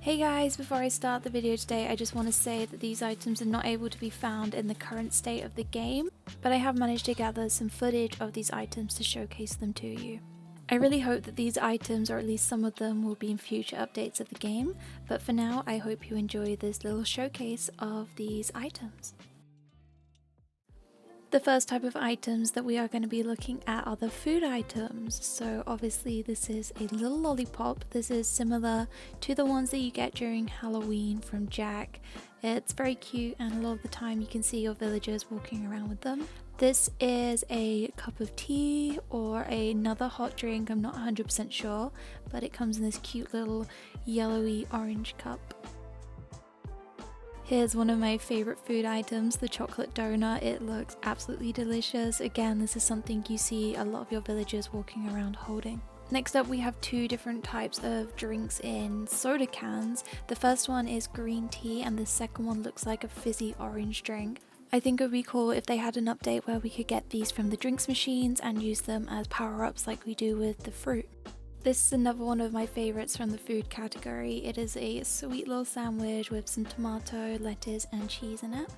Hey guys, before I start the video today, I just want to say that these items are not able to be found in the current state of the game, but I have managed to gather some footage of these items to showcase them to you. I really hope that these items, or at least some of them, will be in future updates of the game, but for now I hope you enjoy this little showcase of these items. The first type of items that we are going to be looking at are the food items. So obviously this is a little lollipop. This is similar to the ones that you get during Halloween from Jack. It's very cute and a lot of the time you can see your villagers walking around with them. This is a cup of tea or another hot drink, I'm not 100% sure, but it comes in this cute little yellowy orange cup. Here's one of my favorite food items, the chocolate donut. It looks absolutely delicious. Again, this is something you see a lot of your villagers walking around holding. Next up we have two different types of drinks in soda cans. The first one is green tea and the second one looks like a fizzy orange drink. I think it would be cool if they had an update where we could get these from the drinks machines and use them as power-ups like we do with the fruit. This is another one of my favorites from the food category. It is a sweet little sandwich with some tomato, lettuce and cheese in it.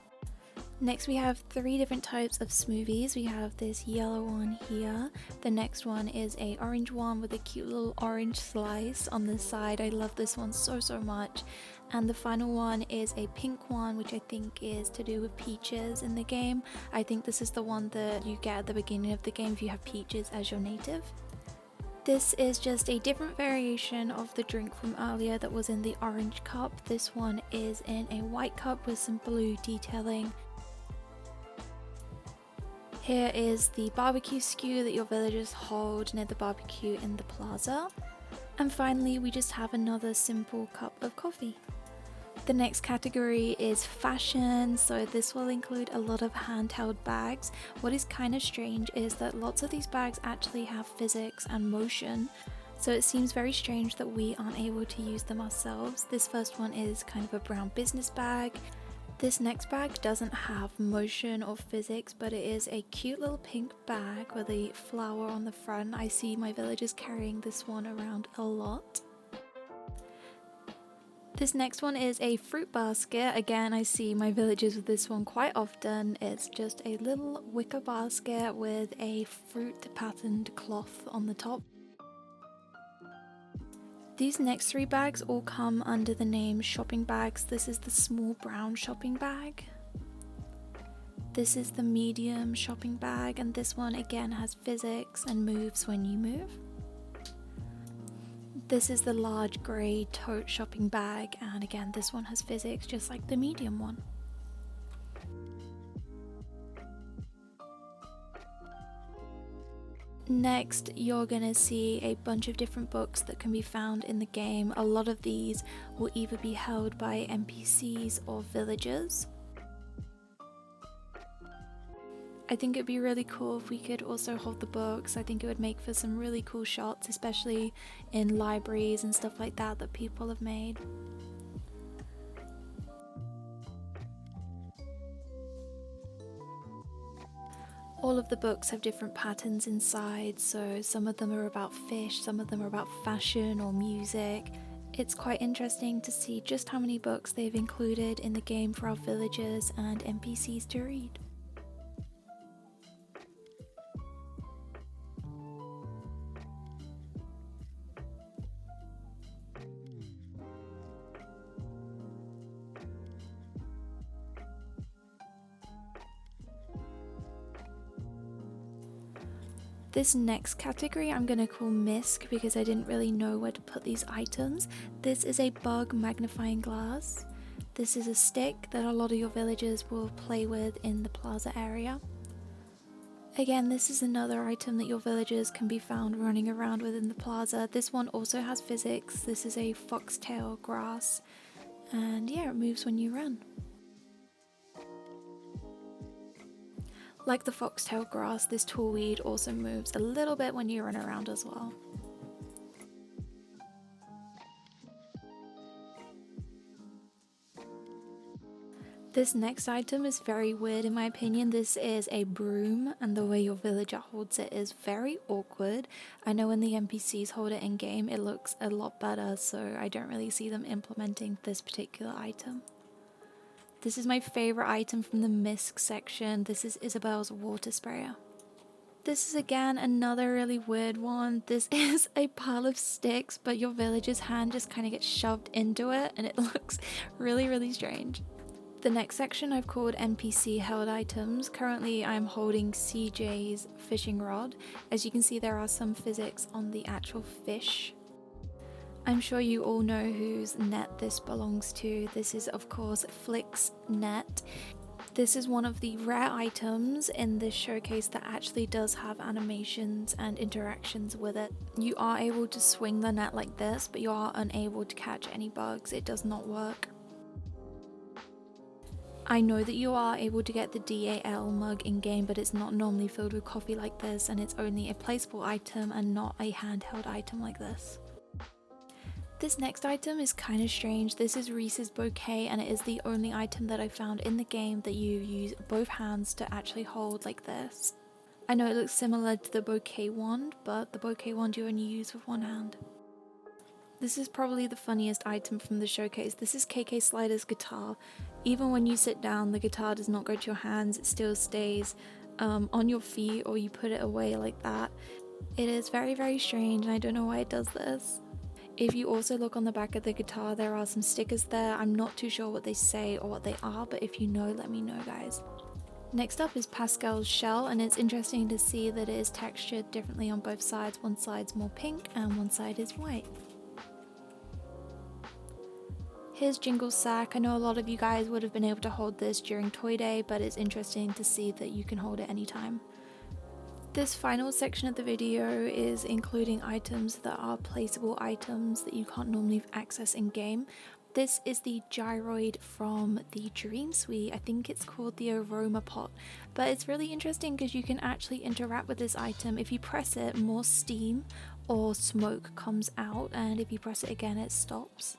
Next we have three different types of smoothies. We have this yellow one here. The next one is a orange one with a cute little orange slice on the side. I love this one so much. And the final one is a pink one, which I think is to do with peaches in the game. I think this is the one that you get at the beginning of the game if you have peaches as your native. This is just a different variation of the drink from earlier that was in the orange cup. This one is in a white cup with some blue detailing. Here is the barbecue skewer that your villagers hold near the barbecue in the plaza. And finally we just have another simple cup of coffee. The next category is fashion, so this will include a lot of handheld bags. What is kind of strange is that lots of these bags actually have physics and motion, so it seems very strange that we aren't able to use them ourselves. This first one is kind of a brown business bag. This next bag doesn't have motion or physics, but it is a cute little pink bag with a flower on the front. I see my villagers carrying this one around a lot. This next one is a fruit basket. Again, I see my villagers with this one quite often. It's just a little wicker basket with a fruit patterned cloth on the top. These next three bags all come under the name shopping bags. This is the small brown shopping bag. This is the medium shopping bag, and this one again has physics and moves when you move. This is the large grey tote shopping bag, and again this one has physics just like the medium one. Next you're gonna see a bunch of different books that can be found in the game. A lot of these will either be held by NPCs or villagers. I think it'd be really cool if we could also hold the books. I think it would make for some really cool shots, especially in libraries and stuff like that that people have made. All of the books have different patterns inside, so some of them are about fish, some of them are about fashion or music. It's quite interesting to see just how many books they've included in the game for our villagers and NPCs to read. This next category I'm going to call Misc because I didn't really know where to put these items. This is a bug magnifying glass. This is a stick that a lot of your villagers will play with in the plaza area. Again, this is another item that your villagers can be found running around with in the plaza. This one also has physics. This is a Foxtail Grass, and yeah, it moves when you run. Like the Foxtail Grass, this tall weed also moves a little bit when you run around as well. This next item is very weird in my opinion. This is a broom, and the way your villager holds it is very awkward. I know when the NPCs hold it in game it looks a lot better, so I don't really see them implementing this particular item. This is my favorite item from the Misc section. This is Isabelle's water sprayer. This is again another really weird one. This is a pile of sticks, but your villager's hand just kind of gets shoved into it and it looks really strange. The next section I've called Npc Held Items. Currently I'm holding CJ's fishing rod. As you can see, there are some physics on the actual fish. I'm sure you all know whose net this belongs to. This is of course Flick's net. This is one of the rare items in this showcase that actually does have animations and interactions with it. You are able to swing the net like this, but you are unable to catch any bugs. It does not work. I know that you are able to get the DAL mug in game, but it's not normally filled with coffee like this, and it's only a placeable item and not a handheld item like this. This next item is kind of strange. This is Reese's Bouquet, and it is the only item that I found in the game that you use both hands to actually hold like this. I know it looks similar to the Bouquet wand, but the Bouquet wand you only use with one hand. This is probably the funniest item from the showcase. This is KK Slider's guitar. Even when you sit down, the guitar does not go to your hands, it still stays on your feet, or you put it away like that. It is very strange, and I don't know why it does this. If you also look on the back of the guitar, there are some stickers there. I'm not too sure what they say or what they are, but if you know, let me know, guys. Next up is Pascal's shell, and it's interesting to see that it is textured differently on both sides. One side's more pink and one side is white. Here's Jingle Sack. I know a lot of you guys would have been able to hold this during Toy Day, but it's interesting to see that you can hold it anytime. This final section of the video is including items that are placeable items that you can't normally access in game. This is the gyroid from the Dream Suite. I think it's called the Aroma Pot, but it's really interesting because you can actually interact with this item. If you press it, more steam or smoke comes out, and if you press it again, it stops.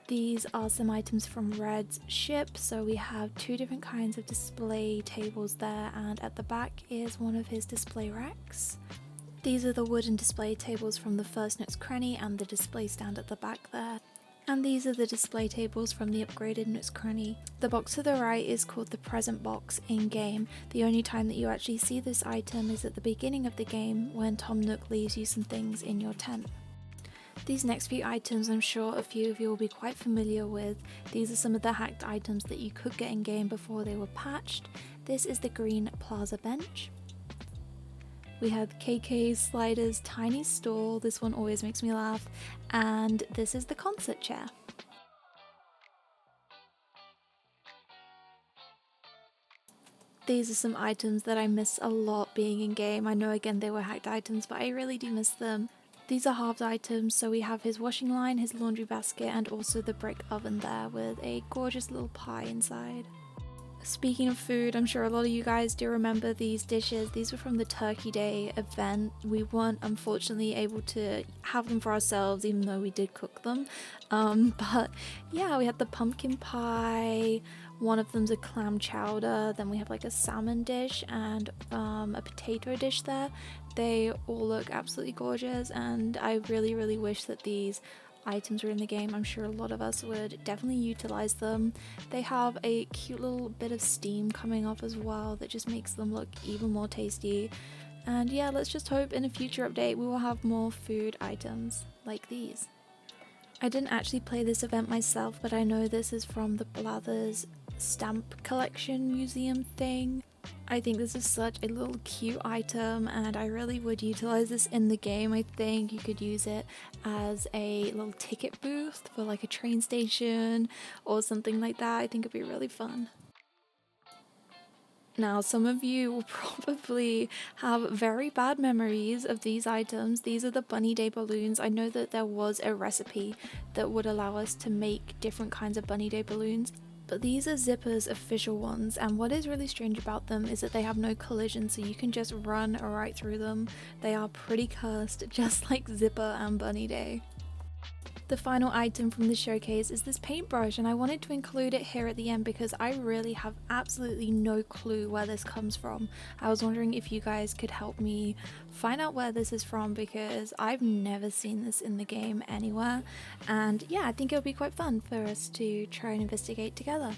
These are some items from Red's ship. So we have two different kinds of display tables there, and at the back is one of his display racks. These are the wooden display tables from the first Nook's Cranny and the display stand at the back there. And these are the display tables from the upgraded Nook's Cranny. The box to the right is called the present box in game. The only time that you actually see this item is at the beginning of the game when Tom Nook leaves you some things in your tent. These next few items I'm sure a few of you will be quite familiar with. These are some of the hacked items that you could get in game before they were patched. This is the green Plaza bench. We have KK Slider's tiny stool. This one always makes me laugh. And this is the concert chair. These are some items that I miss a lot being in game. I know again they were hacked items, but I really do miss them. These are halved items, so we have his washing line, his laundry basket, and also the brick oven there with a gorgeous little pie inside. Speaking of food, I'm sure a lot of you guys do remember these dishes. These were from the Turkey Day event. We weren't unfortunately able to have them for ourselves, even though we did cook them. But yeah, we had the pumpkin pie, one of them's a clam chowder, then we have like a salmon dish and a potato dish there. They all look absolutely gorgeous, and I really wish that these items were in the game. I'm sure a lot of us would definitely utilize them. They have a cute little bit of steam coming off as well that just makes them look even more tasty. And yeah, let's just hope in a future update we will have more food items like these. I didn't actually play this event myself, but I know this is from the Plaza's stamp collection museum thing. I think this is such a little cute item, and I really would utilize this in the game. I think you could use it as a little ticket booth for like a train station or something like that. I think it'd be really fun. Now, some of you will probably have very bad memories of these items. These are the Bunny Day balloons. I know that there was a recipe that would allow us to make different kinds of Bunny Day balloons, but these are Zipper's official ones, and what is really strange about them is that they have no collision, so you can just run right through them. They are pretty cursed, just like Zipper and Bunny Day. The final item from the showcase is this paintbrush, and I wanted to include it here at the end because I really have absolutely no clue where this comes from. I was wondering if you guys could help me find out where this is from because I've never seen this in the game anywhere, and yeah, I think it'll be quite fun for us to try and investigate together.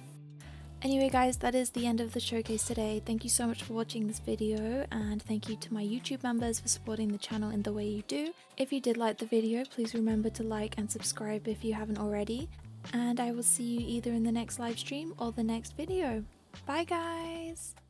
Anyway guys, that is the end of the showcase today. Thank you so much for watching this video, and thank you to my YouTube members for supporting the channel in the way you do. If you did like the video, please remember to like and subscribe if you haven't already, and I will see you either in the next live stream or the next video. Bye guys!